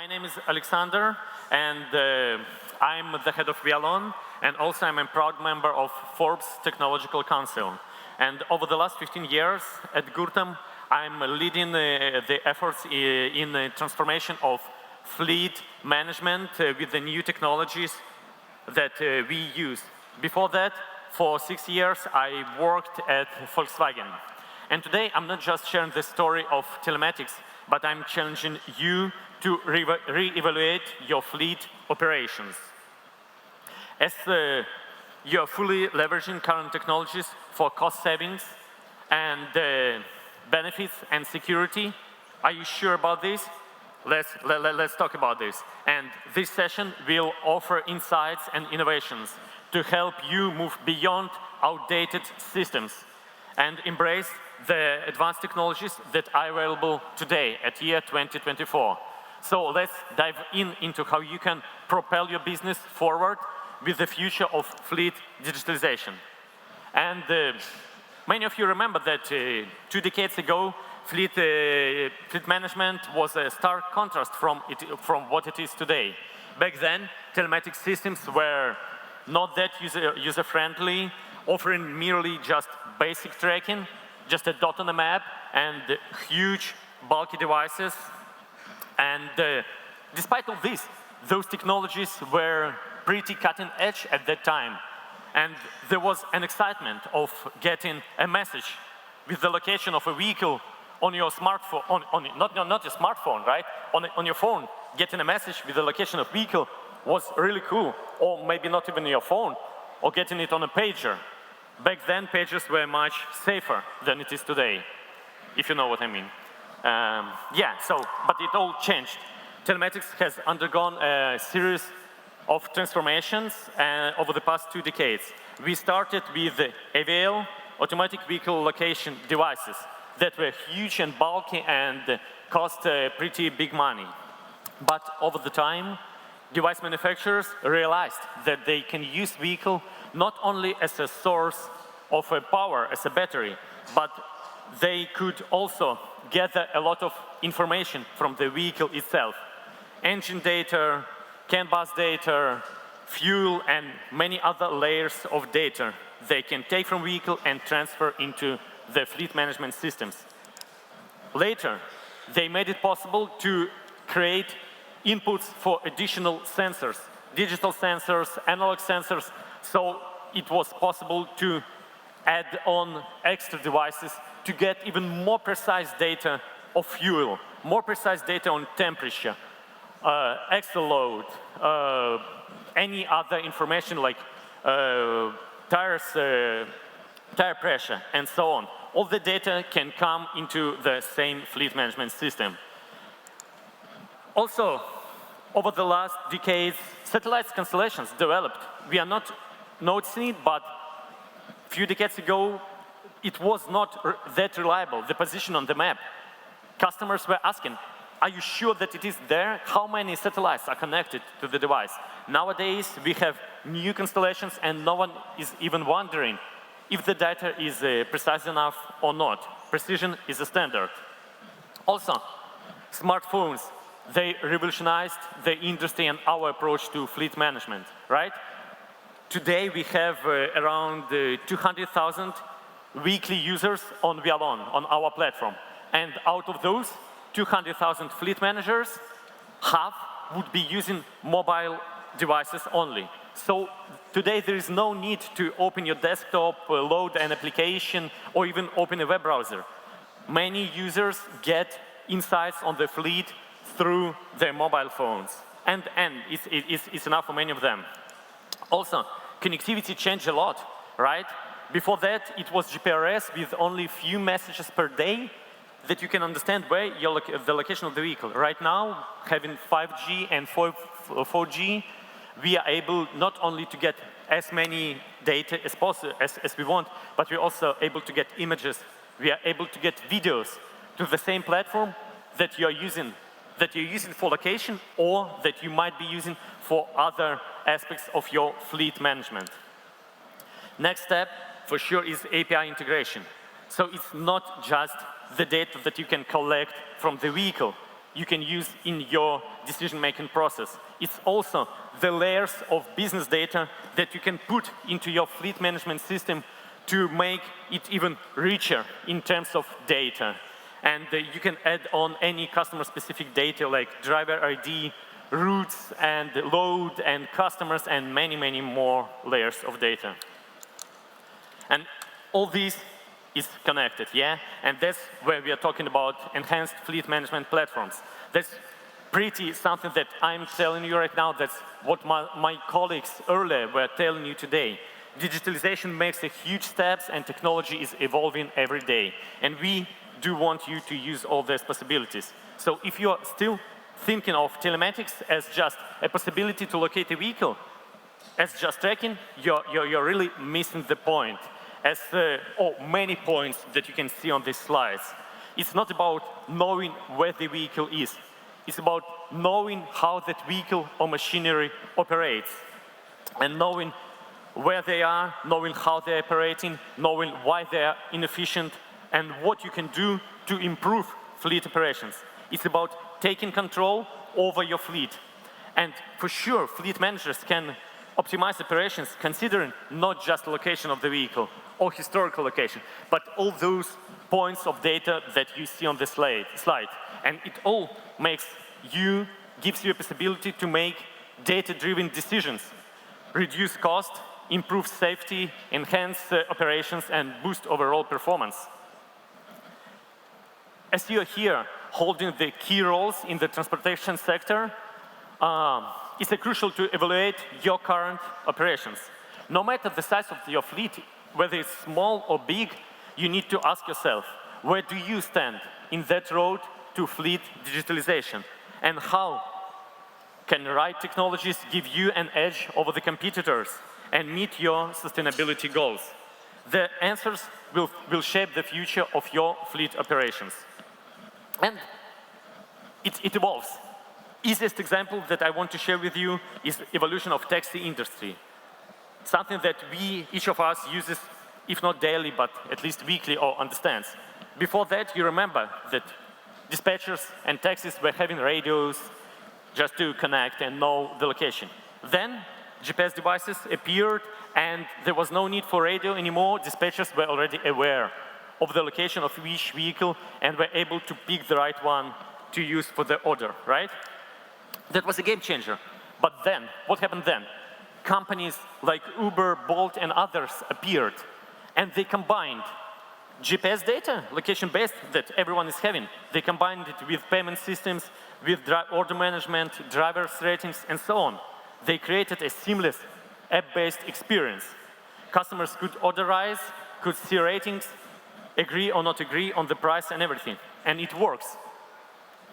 name is Aliaksandr, and I'm the head of Wialon, and also I'm a proud member of Forbes Technological Council. And over the last 15 years at Gurtam, I'm leading the efforts in the transformation of fleet management with the new technologies that we use. Before that, for 6 years, I worked at Volkswagen. And today, I'm not just sharing the story of telematics, but I'm challenging you to re-evaluate your fleet operations. As you are fully leveraging current technologies for cost savings and benefits and security, are you sure about this? Let's talk about this. And this session will offer insights and innovations to help you move beyond outdated systems and embrace the advanced technologies that are available today at year 2024. So let's dive into how you can propel your business forward with the future of fleet digitalization. And many of you remember that 2 decades ago, fleet management was a stark contrast from what it is today. Back then, telematics systems were not that user-friendly, offering merely just basic tracking, just a dot on a map, and huge, bulky devices. And despite all this, those technologies were pretty cutting edge at that time. And there was an excitement of getting a message with the location of a vehicle on your smartphone, not your smartphone, right? On your phone, getting a message with the location of vehicle was really cool. Or maybe not even your phone, or getting it on a pager. Back then, pagers were much safer than it is today, if you know what I mean. But it all changed. Telematics has undergone a series of transformations over the past 2 decades. We started with the AVL, automatic vehicle location devices, that were huge and bulky and cost pretty big money. But over the time, device manufacturers realized that they can use vehicle not only as a source of power, as a battery, but they could also gather a lot of information from the vehicle itself. Engine data, CAN bus data, fuel, and many other layers of data they can take from vehicle and transfer into the fleet management systems. Later, they made it possible to create inputs for additional sensors, digital sensors, analog sensors, so it was possible to add on extra devices to get even more precise data of fuel, more precise data on temperature, extra load, any other information like tires, tire pressure, and so on. All the data can come into the same fleet management system. Also, over the last decades, satellite constellations developed. We are not noticing it, but a few decades ago, it was not that reliable, the position on the map. Customers were asking, are you sure that it is there? How many satellites are connected to the device? Nowadays, we have new constellations, and no one is even wondering if the data is precise enough or not. Precision is a standard. Also, smartphones, they revolutionized the industry and our approach to fleet management, right? Today, we have around 200,000 weekly users on Wialon, on our platform. And out of those 200,000 fleet managers, half would be using mobile devices only. So today, there is no need to open your desktop, load an application, or even open a web browser. Many users get insights on the fleet through their mobile phones. And it's enough for many of them. Also, connectivity changed a lot, right? Before that, it was GPRS with only a few messages per day that you can understand where the location of the vehicle. Right now, having 5G and 4G, we are able not only to get as many data as possible as we want, but we're also able to get images. We are able to get videos to the same platform that you're using for location, or that you might be using for other aspects of your fleet management. Next step, for sure, is API integration. So it's not just the data that you can collect from the vehicle. you can use in your decision-making process. It's also the layers of business data that you can put into your fleet management system to make it even richer in terms of data. And you can add on any customer-specific data like driver ID, routes, and load, and customers, and many, many more layers of data. And all this is connected, yeah? And that's where we are talking about enhanced fleet management platforms. That's pretty something that I'm telling you right now. That's what my colleagues earlier were telling you today. Digitalization makes a huge steps, and technology is evolving every day. And we do want you to use all these possibilities. So if you are still thinking of telematics as just a possibility to locate a vehicle, as just tracking, you're really missing the point. As many points that you can see on these slides. It's not about knowing where the vehicle is. It's about knowing how that vehicle or machinery operates, and knowing where they are, knowing how they're operating, knowing why they're inefficient, and what you can do to improve fleet operations. It's about taking control over your fleet. And for sure, fleet managers can optimize operations considering not just the location of the vehicle or historical location, but all those points of data that you see on the slide. And it all gives you a possibility to make data-driven decisions, reduce cost, improve safety, enhance operations, and boost overall performance. As you are here holding the key roles in the transportation sector, it's crucial to evaluate your current operations. No matter the size of your fleet, whether it's small or big, you need to ask yourself, where do you stand in that road to fleet digitalization? And how can the right technologies give you an edge over the competitors and meet your sustainability goals? The answers will shape the future of your fleet operations. And it evolves. Easiest example that I want to share with you is the evolution of taxi industry. Something that each of us uses, if not daily, but at least weekly or understands. Before that, you remember that dispatchers and taxis were having radios just to connect and know the location. Then GPS devices appeared and there was no need for radio anymore. Dispatchers were already aware of the location of each vehicle and were able to pick the right one to use for the order, right? That was a game changer. But then, what happened then? Companies like Uber, Bolt, and others appeared, and they combined GPS data, location-based, that everyone is having. They combined it with payment systems, with order management, driver's ratings, and so on. They created a seamless app-based experience. Customers could orderize, could see ratings, agree or not agree on the price and everything, and it works.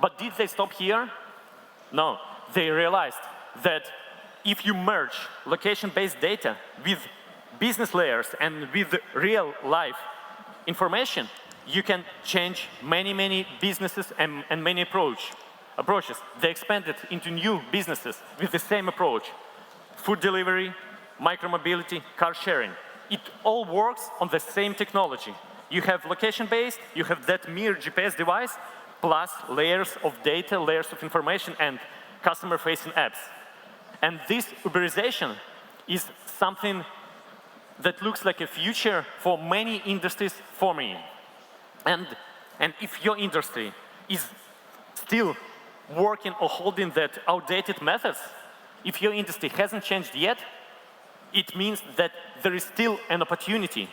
But did they stop here? No, they realized that if you merge location-based data with business layers and with real-life information, you can change many businesses and many approaches. They expanded into new businesses with the same approach. Food delivery, micromobility, car sharing. It all works on the same technology. You have location-based, you have that mere GPS device, plus layers of data, layers of information, and customer-facing apps. And this Uberization is something that looks like a future for many industries forming. And if your industry is still working or holding that outdated methods, if your industry hasn't changed yet, it means that there is still an opportunity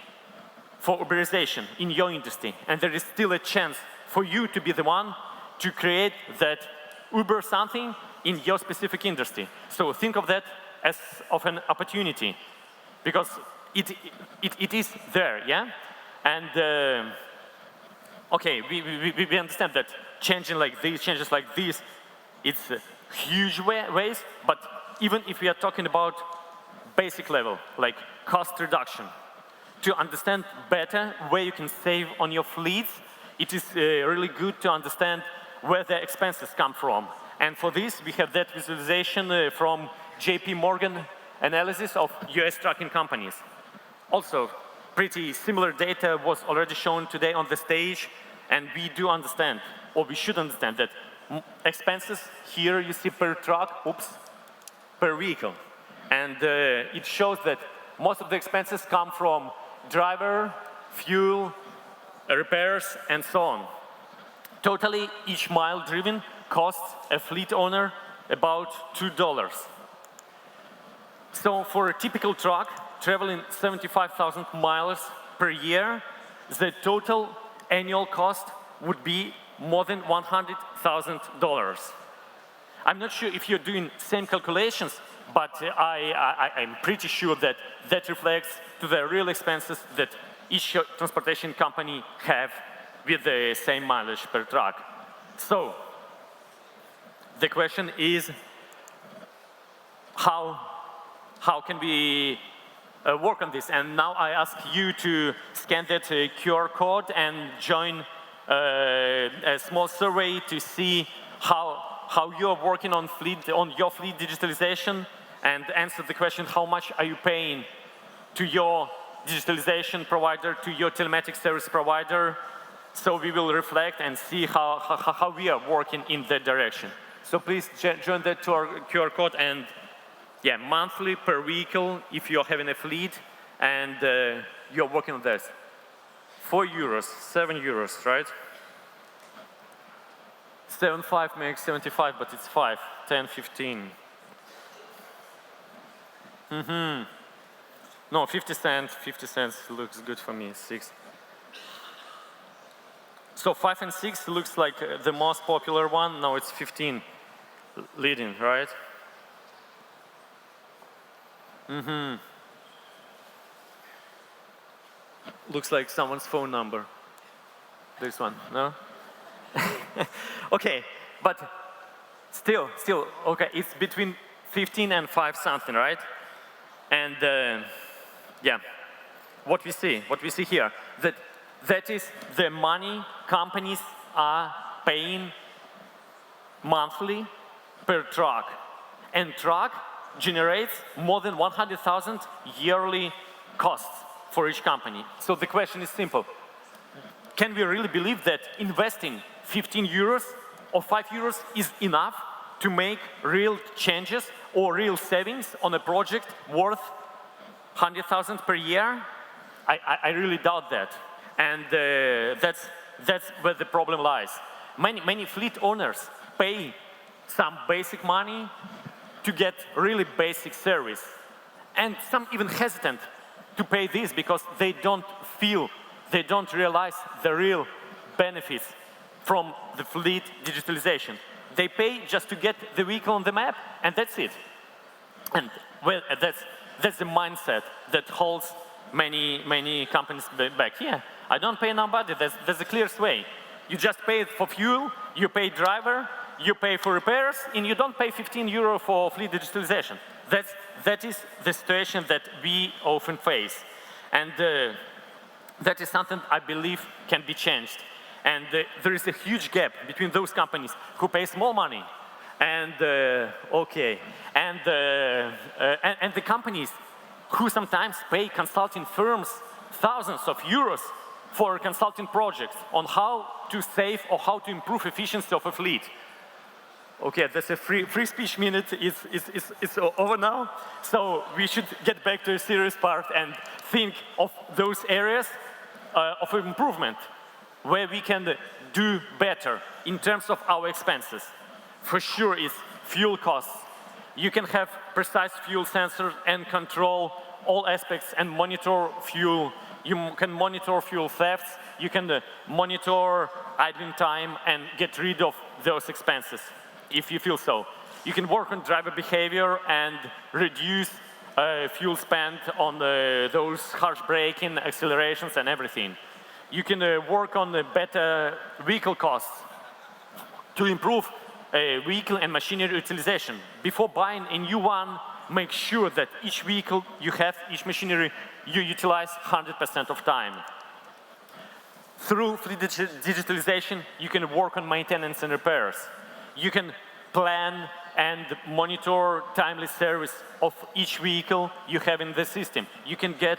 for Uberization in your industry, and there is still a chance for you to be the one to create that Uber something in your specific industry. So think of that as of an opportunity, because it is there, yeah? And okay, we understand that changes like this, it's huge ways, but even if we are talking about basic level, like cost reduction, to understand better where you can save on your fleets, it is really good to understand where the expenses come from. And for this, we have that visualization from JP Morgan analysis of US trucking companies. Also, pretty similar data was already shown today on the stage, and we do understand, or we should understand, that expenses here you see per truck, per vehicle. And it shows that most of the expenses come from driver, fuel, repairs, and so on. Totally, each mile driven costs a fleet owner about $2. So for a typical truck traveling 75,000 miles per year, the total annual cost would be more than $100,000. I'm not sure if you're doing same calculations, but I'm pretty sure that that reflects to the real expenses that each transportation company have with the same mileage per truck. So the question is, how can we work on this? And now I ask you to scan that QR code and join a small survey to see how you are working on your fleet digitalization, and answer the question, how much are you paying to your digitalization provider, to your telematics service provider? So we will reflect and see how we are working in that direction. So please join that to our QR code, and yeah, monthly per vehicle if you're having a fleet and you're working on this. €4, €7, right? 7.5 makes 75, but it's 5, 10, 15. No, 50 cents looks good for me, 6. So 5 and 6 looks like the most popular one. Now it's 15 leading, right? Looks like someone's phone number. This one, no? Okay, but still, okay, it's between 15 and 5 something, right? And yeah, what we see here, that is the money companies are paying monthly per truck. And truck generates more than 100,000 yearly costs for each company. So the question is simple. Can we really believe that investing €15 or €5 is enough to make real changes or real savings on a project worth 100,000 per year? I really doubt that. And that's where the problem lies. Many fleet owners pay some basic money to get really basic service. And some even hesitant to pay this because they don't realize the real benefits from the fleet digitalization. They pay just to get the vehicle on the map, and that's it. And well, that's the mindset that holds many companies back. Yeah, I don't pay nobody. That's the clearest way. You just pay for fuel, you pay driver, you pay for repairs, and you don't pay €15 for fleet digitalization. That is the situation that we often face. And that is something I believe can be changed. And there is a huge gap between those companies who pay small money and the companies who sometimes pay consulting firms thousands of euros for consulting projects on how to save or how to improve efficiency of a fleet. Okay, that's a free speech minute. It's over now. So we should get back to a serious part and think of those areas of improvement where we can do better in terms of our expenses. For sure is fuel costs. You can have precise fuel sensors and control all aspects and monitor fuel. You can monitor fuel thefts. You can monitor idling time and get rid of those expenses if you feel so. You can work on driver behavior and reduce fuel spent on those harsh braking, accelerations, and everything. You can work on the better vehicle costs to improve vehicle and machinery utilization. Before buying a new one, make sure that each vehicle you have, each machinery, you utilize 100% of time. Through fleet digitalization, you can work on maintenance and repairs. You can plan and monitor timely service of each vehicle you have in the system. You can get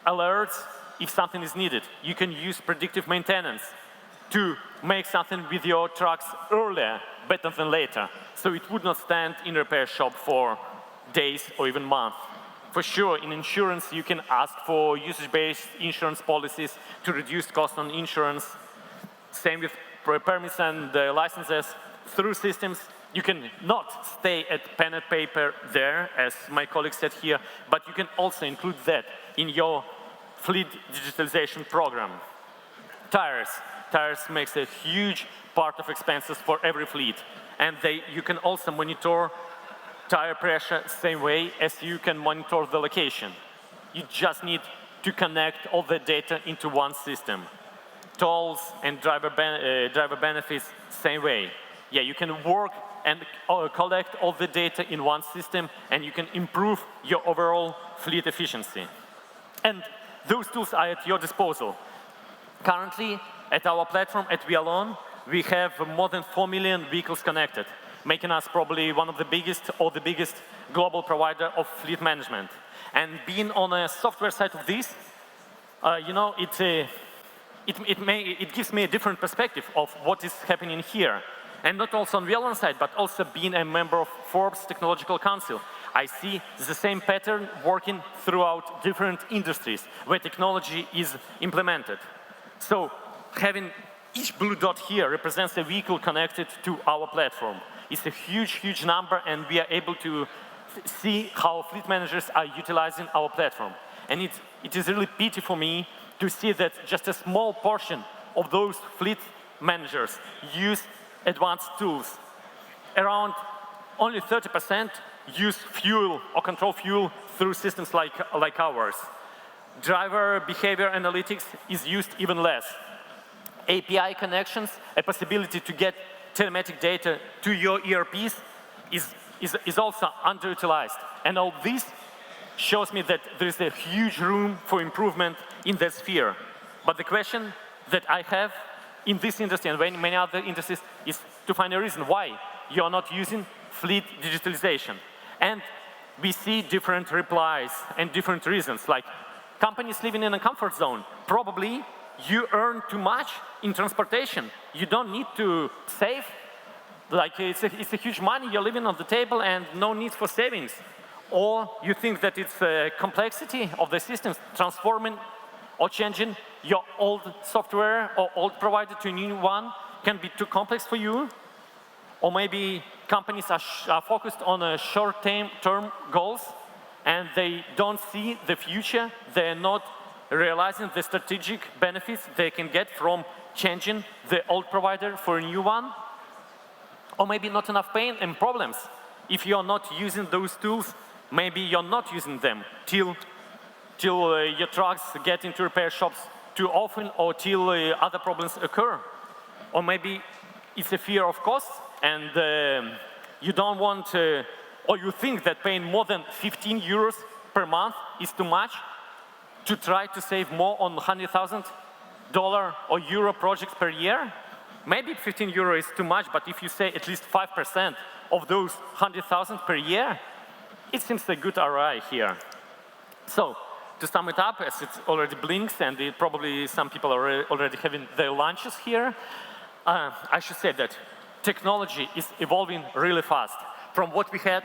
alerts if something is needed. You can use predictive maintenance. to make something with your trucks earlier, better than later. So it would not stand in a repair shop for days or even months. For sure, in insurance, you can ask for usage-based insurance policies to reduce cost on insurance. Same with permits and licenses. Through systems, you can not stay at pen and paper there, as my colleague said here, but you can also include that in your fleet digitalization program. Tires. Tires makes a huge part of expenses for every fleet. And you can also monitor tire pressure same way as you can monitor the location. You just need to connect all the data into one system. Tolls and driver benefits, same way. Yeah, you can work and collect all the data in one system, and you can improve your overall fleet efficiency. And those tools are at your disposal. Currently, at our platform at Wialon, we have more than 4 million vehicles connected, making us probably one of the biggest or the biggest global provider of fleet management. And being on a software side of this, you know, it gives me a different perspective of what is happening here. And not also on Wialon side, but also being a member of Forbes Technological Council. I see the same pattern working throughout different industries where technology is implemented. So having each blue dot here represents a vehicle connected to our platform. It's a huge, huge number, and we are able to see how fleet managers are utilizing our platform. And it is really pity for me to see that just a small portion of those fleet managers use advanced tools. Around only 30% use fuel or control fuel through systems like ours. Driver behavior analytics is used even less. API connections, a possibility to get telematic data to your ERPs is also underutilized. And all this shows me that there is a huge room for improvement in that sphere. But the question that I have in this industry and many other industries is to find a reason why you are not using fleet digitalization. And we see different replies and different reasons, like companies living in a comfort zone. Probably you earn too much in transportation. You don't need to save. Like it's a huge money you're leaving on the table and no need for savings. Or you think that it's a complexity of the systems transforming or changing your old software or old provider to a new one can be too complex for you. Or maybe companies are focused on short-term goals and they don't see the future. They're not realizing the strategic benefits they can get from changing the old provider for a new one. Or maybe not enough pain and problems. If you're not using those tools, maybe you're not using them till your trucks get into repair shops too often or till other problems occur. Or maybe it's a fear of costs and you don't want, or you think that paying more than 15 euros per month is too much to try to save more on $100,000 or euro projects per year. Maybe 15 euro is too much, but if you say at least 5% of those 100,000 per year, it seems a good ROI here. So, to sum it up, as it already blinks and probably some people are already having their lunches here, I should say that technology is evolving really fast. From what we had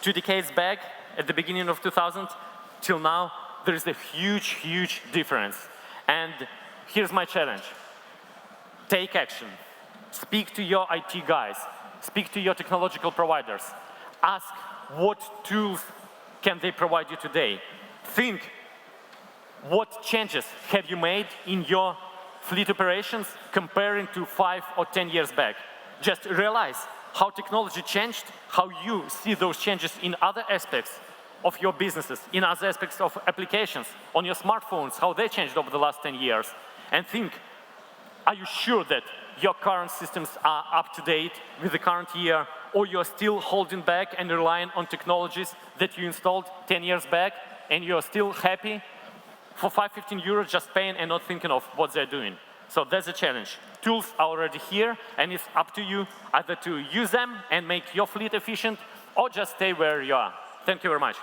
2 decades back at the beginning of 2000 till now, there is a huge, huge difference. And here's my challenge. Take action. Speak to your IT guys. Speak to your technological providers. Ask what tools can they provide you today. Think what changes have you made in your fleet operations comparing to 5 or 10 years back. Just realize how technology changed, how you see those changes in other aspects of your businesses, in other aspects of applications, on your smartphones, how they changed over the last 10 years. And think, are you sure that your current systems are up to date with the current year, or you're still holding back and relying on technologies that you installed 10 years back, and you're still happy for 15 euros just paying and not thinking of what they're doing? So that's a challenge. Tools are already here, and it's up to you either to use them and make your fleet efficient, or just stay where you are. Thank you very much.